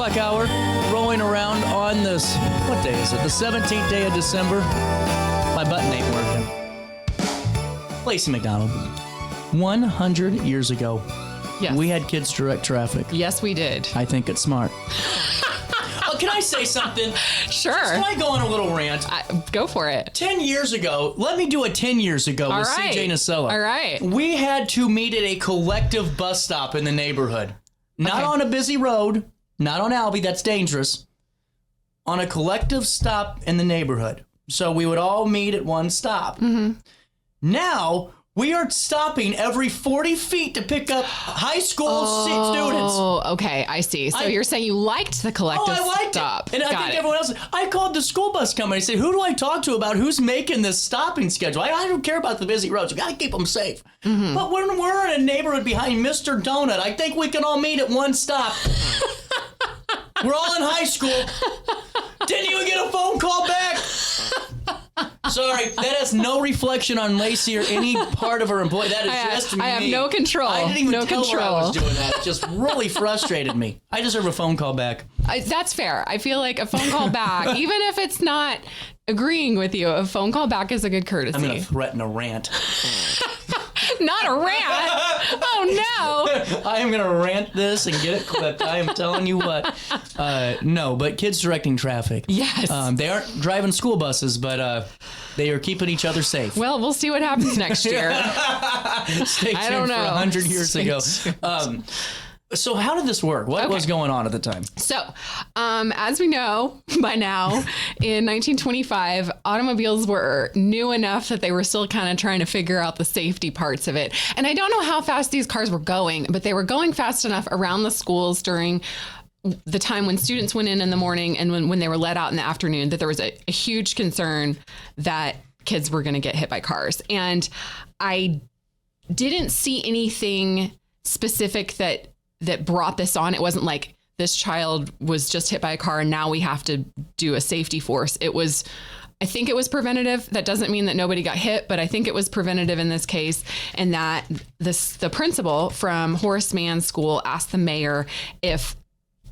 o'clock hour, rolling around on this, what day is it? The 17th day of December. My button ain't working. Lacy McDonald. 100 years ago, Yes. we had kids direct traffic. Yes, we did. I think it's smart. Can I say something? Sure. Can I go on a little rant? Go for it. 10 years ago, let me do a 10 years ago with CJ Nacella. All right. We had to meet at a collective bus stop in the neighborhood. Not on a busy road, not on Albee, that's dangerous. On a collective stop in the neighborhood. So we would all meet at one stop. Mm-hmm. Now, we are stopping every 40 feet to pick up high school students. Oh, okay. I see. So you're saying you liked the collective I liked stop. it. And I think everyone else, I called the school bus company and said, who do I talk to about who's making this stopping schedule? I don't care about the busy roads. We got to keep them safe. Mm-hmm. But when we're in a neighborhood behind Mr. Donut, I think we can all meet at one stop. We're all in high school. Didn't even get a phone call back. Sorry, that has no reflection on Lacy or any part of her employee. That is just me. I have no control. I didn't even tell her I was doing that. It just really frustrated me. I deserve a phone call back. That's fair. I feel like a phone call back, even if it's not agreeing with you, a phone call back is a good courtesy. I'm going to threaten a rant. Not a rant. Oh, no. I am going to rant this and get it clipped. I am telling you what. No, but kids directing traffic. Yes. They aren't driving school buses, but they are keeping each other safe. Well, we'll see what happens next year. Stay tuned I don't know. for 100 years ago. So how did this work? What was going on at the time? So, as we know by now, in 1925, automobiles were new enough that they were still kind of trying to figure out the safety parts of it. And I don't know how fast these cars were going, but they were going fast enough around the schools during the time when students went in the morning and when they were let out in the afternoon, that there was a huge concern that kids were going to get hit by cars. And I didn't see anything specific that brought this on. It wasn't like this child was just hit by a car and now we have to do a safety force. I think it was preventative. That doesn't mean that nobody got hit, but I think it was preventative in this case. And that the principal from Horace Mann School asked the mayor if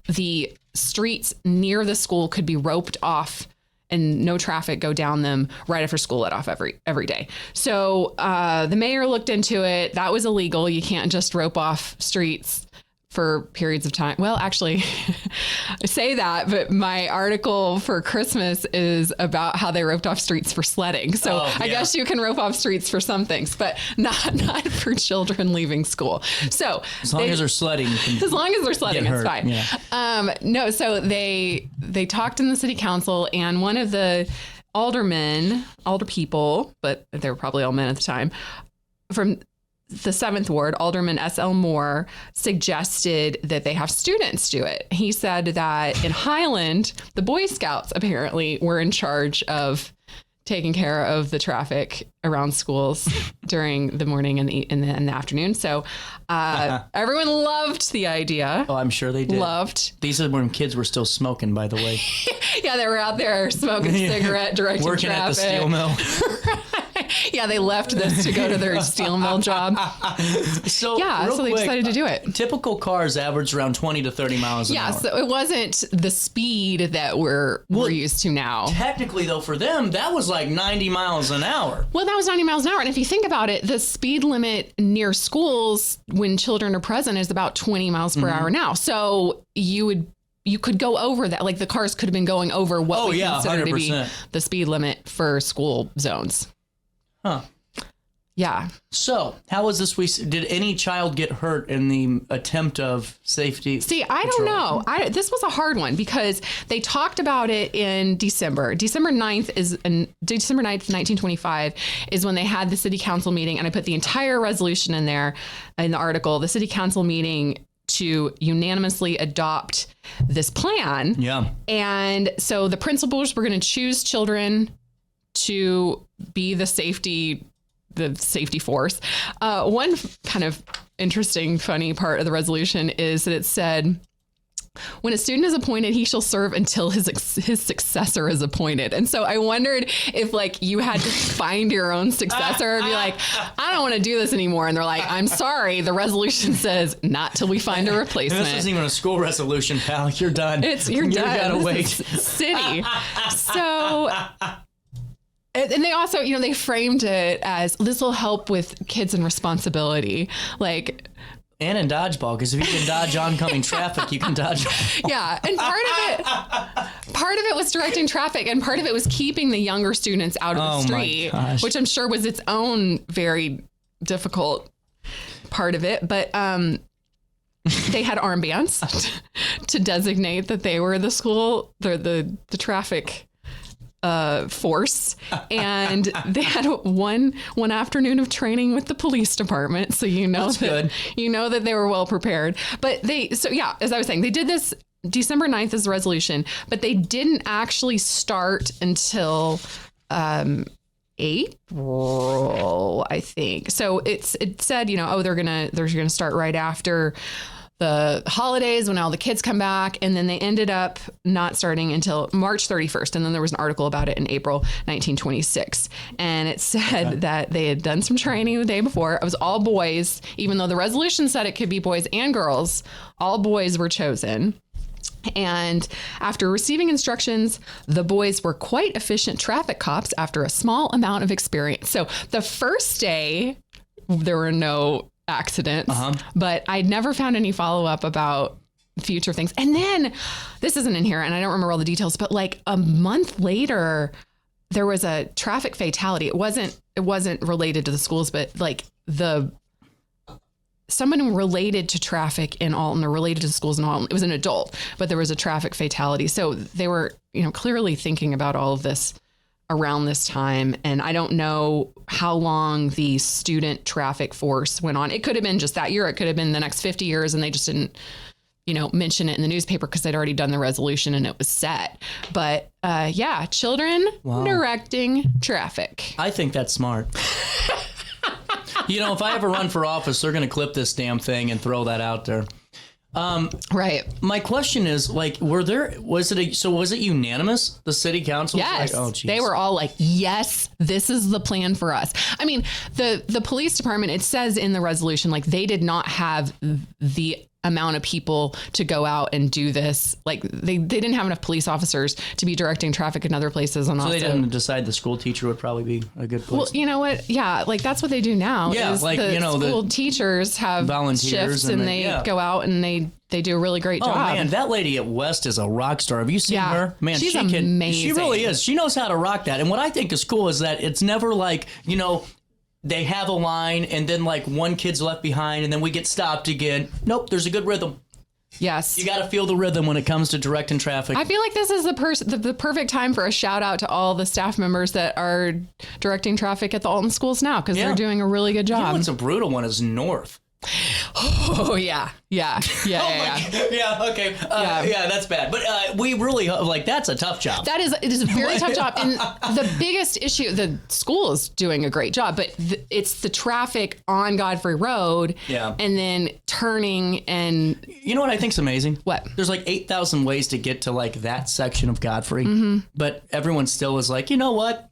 the streets near the school could be roped off and no traffic go down them right after school let off every day. So the mayor looked into it. That was illegal. You can't just rope off streets for periods of time. Well, actually, I say that, but my article for Christmas is about how they roped off streets for sledding. So I guess you can rope off streets for some things, but not for children leaving school. So as long as they're sledding, it's fine. Yeah. No, so they talked in the city council, and one of the older people, but they were probably all men at the time, from the 7th Ward, Alderman S.L. Moore, suggested that they have students do it. He said that in Highland, the Boy Scouts apparently were in charge of taking care of the traffic around schools during the morning and the afternoon. So everyone loved the idea. Oh, I'm sure they did. Loved. These are when kids were still smoking, by the way. Yeah, they were out there smoking cigarette, directing working traffic. Working at the steel mill. Yeah, they left this to go to their steel mill job. So they decided to do it. Typical cars average around 20 to 30 miles an hour. Yeah, so it wasn't the speed that we're used to now. Technically, though, for them, that was like 90 miles an hour. Well, that was 90 miles an hour. And if you think about it, the speed limit near schools when children are present is about 20 miles per hour now. So you could go over that. Like the cars could have been going over what we consider 100%. To be the speed limit for school zones. Huh. Yeah. So, how was this? Did any child get hurt in the attempt of safety? See, I don't know. This was a hard one because they talked about it in December. December 9th, 1925 is when they had the city council meeting, and I put the entire resolution in there in the article. The city council meeting to unanimously adopt this plan. Yeah. And so the principals were going to choose children to be the safety force. One kind of interesting, funny part of the resolution is that it said, when a student is appointed, he shall serve until his successor is appointed. And so I wondered if like you had to find your own successor and be like, I don't want to do this anymore. And they're like, I'm sorry. The resolution says not till we find a replacement. This isn't even a school resolution, pal. You're done. You're done. Gotta wait. City. So, and they also, they framed it as this will help with kids and responsibility. Like, and in dodgeball, because if you can dodge oncoming traffic, you can dodge. Yeah, and part of it was directing traffic, and part of it was keeping the younger students out of the street, which I'm sure was its own very difficult part of it. But they had armbands to designate that they were the school, the traffic force, and they had one afternoon of training with the police department, so that they were well prepared. But as I was saying, they did this December 9th as the resolution, but they didn't actually start until April, I think. So it said, they're gonna start right after the holidays when all the kids come back, and then they ended up not starting until March 31st. And then there was an article about it in April 1926. And it said that they had done some training the day before. It was all boys, even though the resolution said it could be boys and girls. All boys were chosen. And after receiving instructions, the boys were quite efficient traffic cops after a small amount of experience. So the first day, there were no accidents, but I'd never found any follow-up about future things. And then this isn't in here, and I don't remember all the details, but like a month later, there was a traffic fatality. It wasn't related to the schools, but like someone related to traffic in Alton or related to schools in Alton. It was an adult, but there was a traffic fatality. So they were, clearly thinking about all of this around this time. And I don't know how long the student traffic force went on. It could have been just that year. It could have been the next 50 years. And they just didn't, mention it in the newspaper because they'd already done the resolution and it was set. But children directing traffic. I think that's smart. If I ever run for office, they're going to clip this damn thing and throw that out there. Right. My question is, like, was it unanimous? The city council? Yes. Was like, oh, geez. They were all like, yes, this is the plan for us. I mean, the police department, it says in the resolution, like they did not have the amount of people to go out and do this. Like they didn't have enough police officers to be directing traffic in other places. And so they didn't decide the school teacher would probably be a good place. Well, you know what? Yeah. Like that's what they do now. Yeah. Like, school teachers have volunteers shifts and they go out and they do a really great job. Oh man, that lady at West is a rock star. Have you seen her? Man, she's amazing. She really is. She knows how to rock that. And what I think is cool is that it's never like, they have a line and then like one kid's left behind and then we get stopped again. Nope, there's a good rhythm. Yes. You got to feel the rhythm when it comes to directing traffic. I feel like this is the perfect time for a shout out to all the staff members that are directing traffic at the Alton schools now because they're doing a really good job. What's a brutal one is North. Oh, yeah. Yeah. Okay. That's bad. But we really, that's a tough job. It is a very tough job. And the biggest issue, the school is doing a great job, but it's the traffic on Godfrey Road and then turning and... You know what I think's amazing? What? There's like 8,000 ways to get to like that section of Godfrey, but everyone still is like, you know what?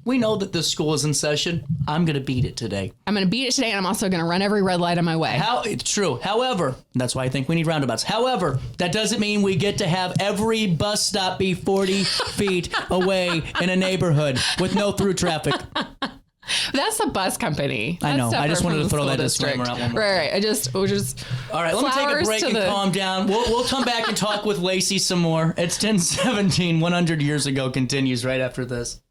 We know that this school is in session. I'm going to beat it today. And I'm also going to run every red light on my way. It's true. However, that's why I think we need roundabouts. However, that doesn't mean we get to have every bus stop be 40 feet away in a neighborhood with no through traffic. That's a bus company. I know. I just wanted to throw that disclaimer out one more time. Right. We'll just. All right. Let me take a break and calm down. We'll come back and talk with Lacy some more. It's 10:17. 100 years ago continues right after this.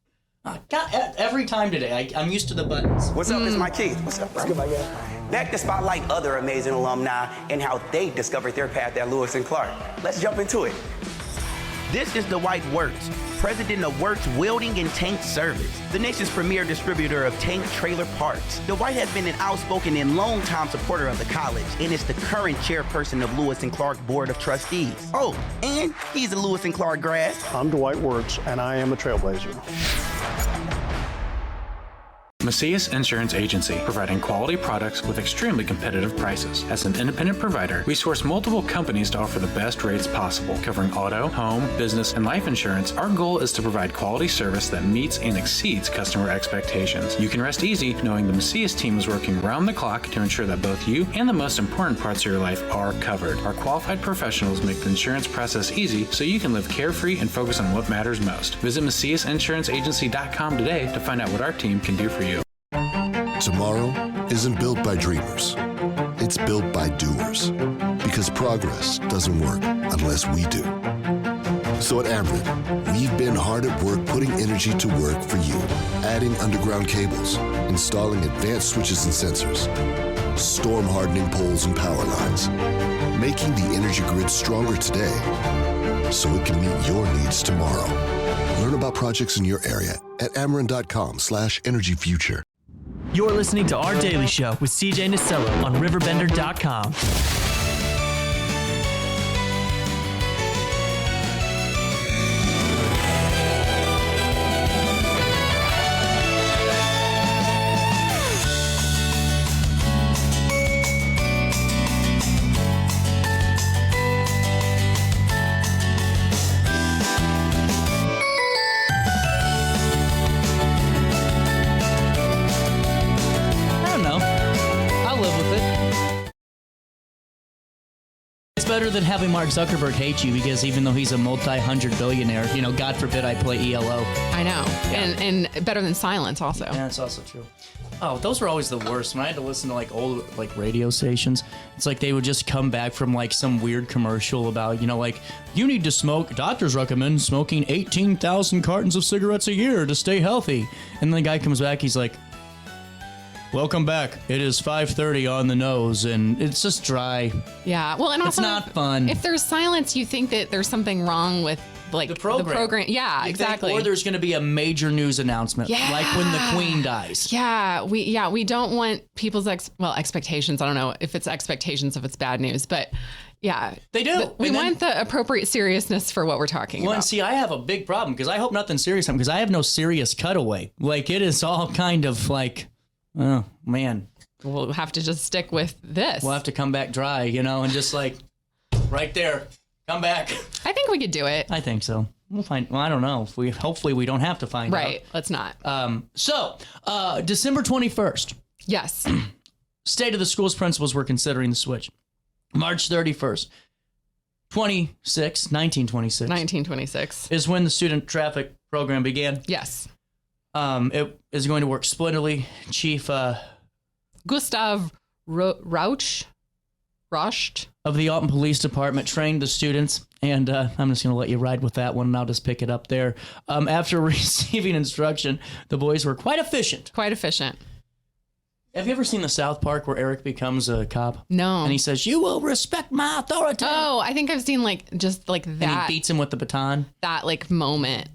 God, every time today, I'm used to the buttons. What's up? It's Mike Keith. What's up, bro? Good, my guy. Back to spotlight other amazing alumni and how they discovered their path at Lewis and Clark. Let's jump into it. This is Dwight Wirtz, president of Wirtz Welding and Tank Service, the nation's premier distributor of tank trailer parts. Dwight has been an outspoken and long-time supporter of the college and is the current chairperson of Lewis and Clark Board of Trustees. Oh, and he's a Lewis and Clark grad. I'm Dwight Wirtz, and I am a trailblazer. Macias Insurance Agency, providing quality products with extremely competitive prices. As an independent provider, we source multiple companies to offer the best rates possible, covering auto, home, business, and life insurance. Our goal is to provide quality service that meets and exceeds customer expectations. You can rest easy knowing the Macias team is working round the clock to ensure that both you and the most important parts of your life are covered. Our qualified professionals make the insurance process easy so you can live carefree and focus on what matters most. Visit MaciasInsuranceAgency.com today to find out what our team can do for you. Tomorrow isn't built by dreamers. It's built by doers. Because progress doesn't work unless we do. So at Ameren, we've been hard at work putting energy to work for you. Adding underground cables, installing advanced switches and sensors, storm hardening poles and power lines, making the energy grid stronger today so it can meet your needs tomorrow. Learn about projects in your area at Ameren.com/energyfuture. You're listening to Our Daily Show with CJ Nasello on RiverBender.com. Better than having Mark Zuckerberg hate you because even though he's a multi-hundred billionaire, God forbid I play ELO. I know. Yeah. And better than silence also. Yeah, it's also true. Oh, those were always the worst. When I had to listen to old radio stations, it's like they would just come back from some weird commercial about, you need to smoke. Doctors recommend smoking 18,000 cartons of cigarettes a year to stay healthy. And then the guy comes back, he's like, welcome back. It is 5:30 on the nose, and it's just dry. Yeah. Well, and also, it's not fun. If there's silence, you think that there's something wrong with the program. Yeah, exactly. Or there's going to be a major news announcement, like when the Queen dies. Yeah. We don't want people's expectations. I don't know if it's expectations if it's bad news, but yeah, they do. We want the appropriate seriousness for what we're talking about. And see, I have a big problem because I hope nothing serious happens because I have no serious cutaway. It is all kind of oh, man. We'll have to just stick with this. We'll have to come back dry, and just right there, come back. I think we could do it. I think so. We'll find, I don't know. Hopefully we don't have to find out. Right, let's not. So, December 21st. Yes. State of the Schools principals were considering the switch. March 31st. 1926 is when the student traffic program began. Yes. It is going to work splendidly. Chief Gustav Rausch of the Alton Police Department trained the students, and I'm just going to let you ride with that one, and I'll just pick it up there. After receiving instruction, the boys were quite efficient. Have you ever seen the South Park where Eric becomes a cop? No. And he says, "You will respect my authority." Oh, I think I've seen that. And he beats him with the baton. That moment.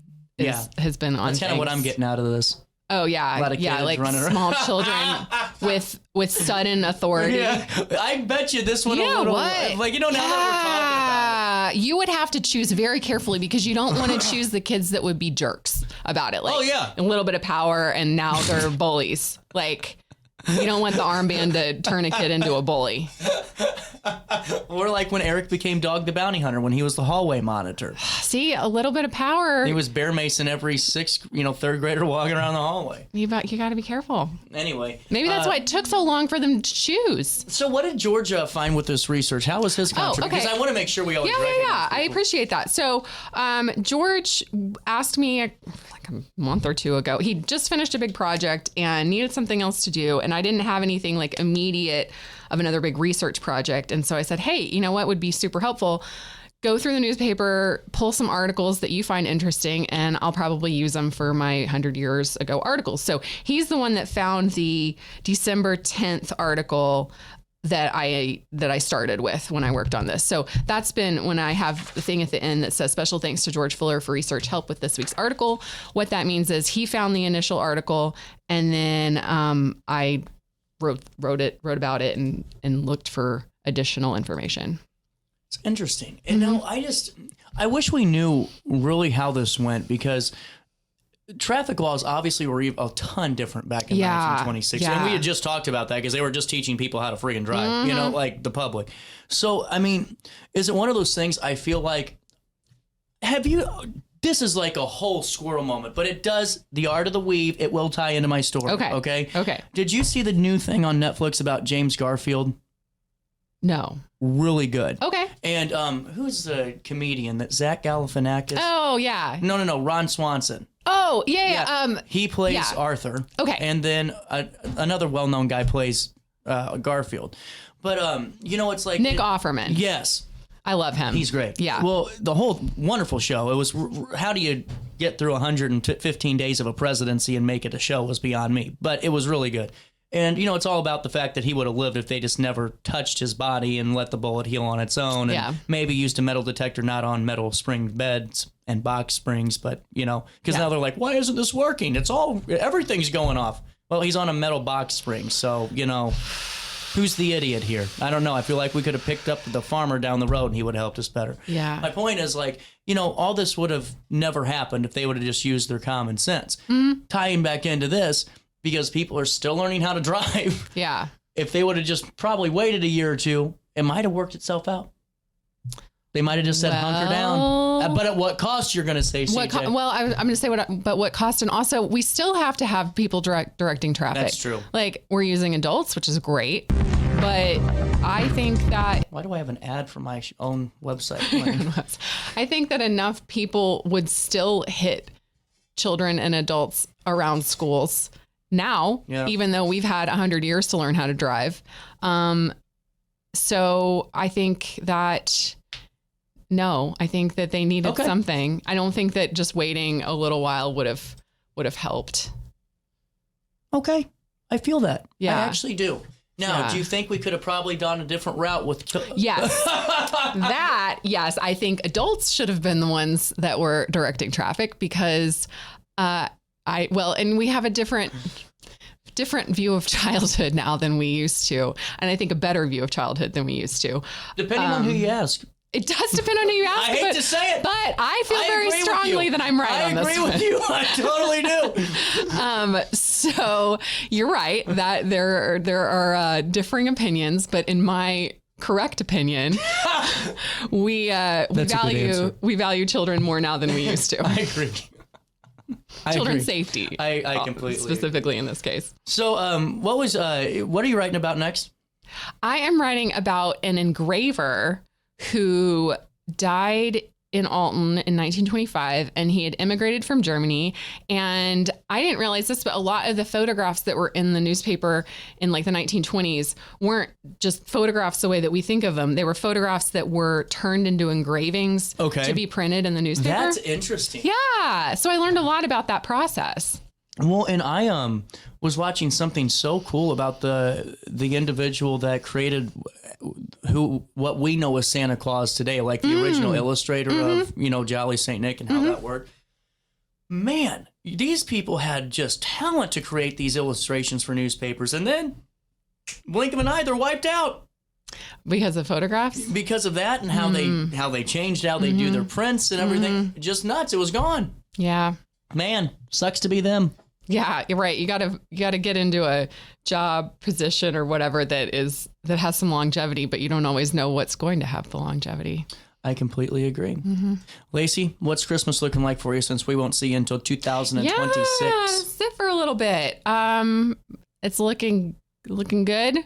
Has been on. That's kind of what I'm getting out of this. Oh yeah, a lot of kids running around. Small children with sudden authority. Yeah, I bet you this one. Now that we're talking about it. You would have to choose very carefully because you don't want to choose the kids that would be jerks about it. A little bit of power and now they're bullies. You don't want the armband to turn a kid into a bully. Or when Eric became Dog the Bounty Hunter when he was the hallway monitor. See, a little bit of power. He was bear macing every third grader walking around the hallway. You got to be careful. Anyway. Maybe that's why it took so long for them to choose. So what did George find with this research? How was his contribution? Okay. Because I want to make sure we always Yeah. I appreciate that. So George asked me a month or two ago. He just finished a big project and needed something else to do. And I didn't have anything immediate of another big research project. And so I said, hey, you know what would be super helpful? Go through the newspaper, pull some articles that you find interesting, and I'll probably use them for my 100 years ago articles. So he's the one that found the December 10th article that I started with when I worked on this. So that's been when I have the thing at the end that says special thanks to George Fuller for research help with this week's article. What that means is he found the initial article and then I wrote about it and looked for additional information. It's interesting. And no, I wish we knew really how this went because traffic laws obviously were a ton different back in 1926. Yeah. And we had just talked about that because they were just teaching people how to friggin' drive, you know, like the public. So, I mean, is it one of those things I feel like, this is like a whole squirrel moment, but it does, the art of the weave, it will tie into my story. Okay. Did you see the new thing on Netflix about James Garfield? No. Really good. Okay. And who's the comedian that Zach Galifianakis? Oh, yeah. No, Ron Swanson. Oh, yeah. He plays Arthur. Okay. And then another well-known guy plays Garfield. But, you know, it's like... Nick Offerman. Yes. I love him. He's great. Yeah. Well, the whole wonderful show, it was how do you get through 115 days of a presidency and make it a show was beyond me. But it was really good. And, you know, it's all about the fact that he would have lived if they just never touched his body and let the bullet heal on its own. And maybe used a metal detector not on metal spring beds and box springs, but, you know, because now they're like, why isn't this working? Everything's going off. Well, he's on a metal box spring. So, you know, who's the idiot here? I don't know. I feel like we could have picked up the farmer down the road and he would have helped us better. Yeah. My point is, like, you know, all this would have never happened if they would have just used their common sense. Tying back into this, because people are still learning how to drive. Yeah. If they would have just probably waited a year or two, it might have worked itself out. They might have just said hunker down. But at what cost, you're going to say, CJ? I'm going to say what cost. And also, we still have to have people directing traffic. That's true. Like, we're using adults, which is great. But I think that... Why do I have an ad for my own website? I think that enough people would still hit children and adults around schools now, even though we've had 100 years to learn how to drive. So I think that... No, I think that they needed something. I don't think that just waiting a little while would have helped. Okay. I feel that. Yeah. I actually do. Now, do you think we could have probably gone a different route with... Yes. Yes. I think adults should have been the ones that were directing traffic because and we have a different view of childhood now than we used to. And I think a better view of childhood than we used to. Depending on who you ask. It does depend on who you ask. I hate to say it. But I feel very strongly that I'm right on this one. I agree with you. I totally do. So you're right that there are differing opinions, but in my correct opinion, we value children more now than we used to. I agree. Children's safety. I completely specifically in this case. So what are you writing about next? I am writing about an engraver who died in Alton in 1925, and he had immigrated from Germany. And I didn't realize this, but a lot of the photographs that were in the newspaper in like the 1920s weren't just photographs the way that we think of them. They were photographs that were turned into engravings to be printed in the newspaper. That's interesting. Yeah. So I learned a lot about that process. Well, and I was watching something so cool about the individual that created what we know as Santa Claus today, like the original illustrator of, you know, Jolly St. Nick and how that worked. Man, these people had just talent to create these illustrations for newspapers, and then blink of an eye, they're wiped out. Because of photographs? Because of that, and how they changed how they do their prints and everything. Just nuts. It was gone. Yeah. Man, sucks to be them. Yeah, you're right. You gotta get into a job position or whatever that has some longevity, but you don't always know what's going to have the longevity. I completely agree. Lacy, what's Christmas looking like for you since we won't see you until 2026? Yeah, sit for a little bit. It's looking good.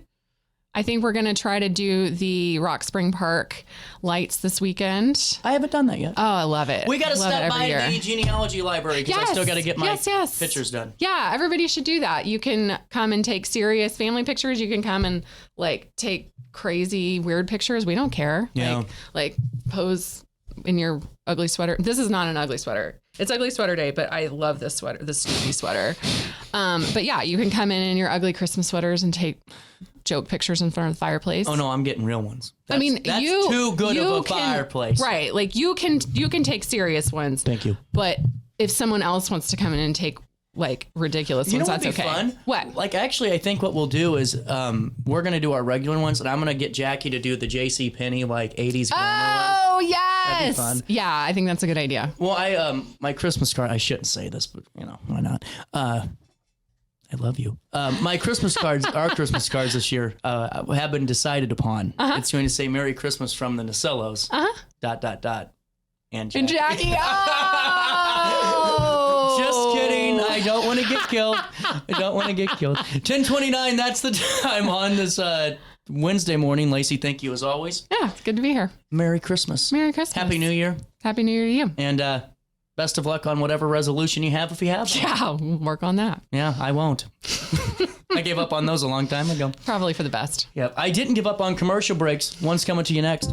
I think we're going to try to do the Rock Spring Park lights this weekend. I haven't done that yet. Oh, I love it. We got to stop by the genealogy library because I still got to get my pictures done. Yeah, everybody should do that. You can come and take serious family pictures. You can come and like take crazy, weird pictures. We don't care. Yeah. Like pose in your ugly sweater. This is not an ugly sweater. It's ugly sweater day, but I love this sweater, this Snoopy sweater. But yeah, you can come in your ugly Christmas sweaters and take joke pictures in front of the fireplace. Oh no, I'm getting real ones. That's too good of a fireplace. Right. Like you can take serious ones. Thank you. But if someone else wants to come in and take like ridiculous ones, that's okay. Fun? What? Like actually I think what we'll do is we're gonna do our regular ones and I'm gonna get Jackie to do the JC Penney like 80s glamour ones. Oh yeah. That'd be fun. Yeah, I think that's a good idea. Well, my Christmas card, I shouldn't say this, but why not? I love you. My Christmas cards, our Christmas cards this year, have been decided upon. It's going to say Merry Christmas from the Nacellos, ... And Jackie. Oh! Just kidding. I don't want to get killed. 10:29, that's the time on this Wednesday morning. Lacey, thank you as always. Yeah, it's good to be here. Merry Christmas. Merry Christmas. Happy New Year. Happy New Year to you. And best of luck on whatever resolution you have if you have one. Yeah, we'll work on that. Yeah, I won't. I gave up on those a long time ago. Probably for the best. Yeah, I didn't give up on commercial breaks. One's coming to you next.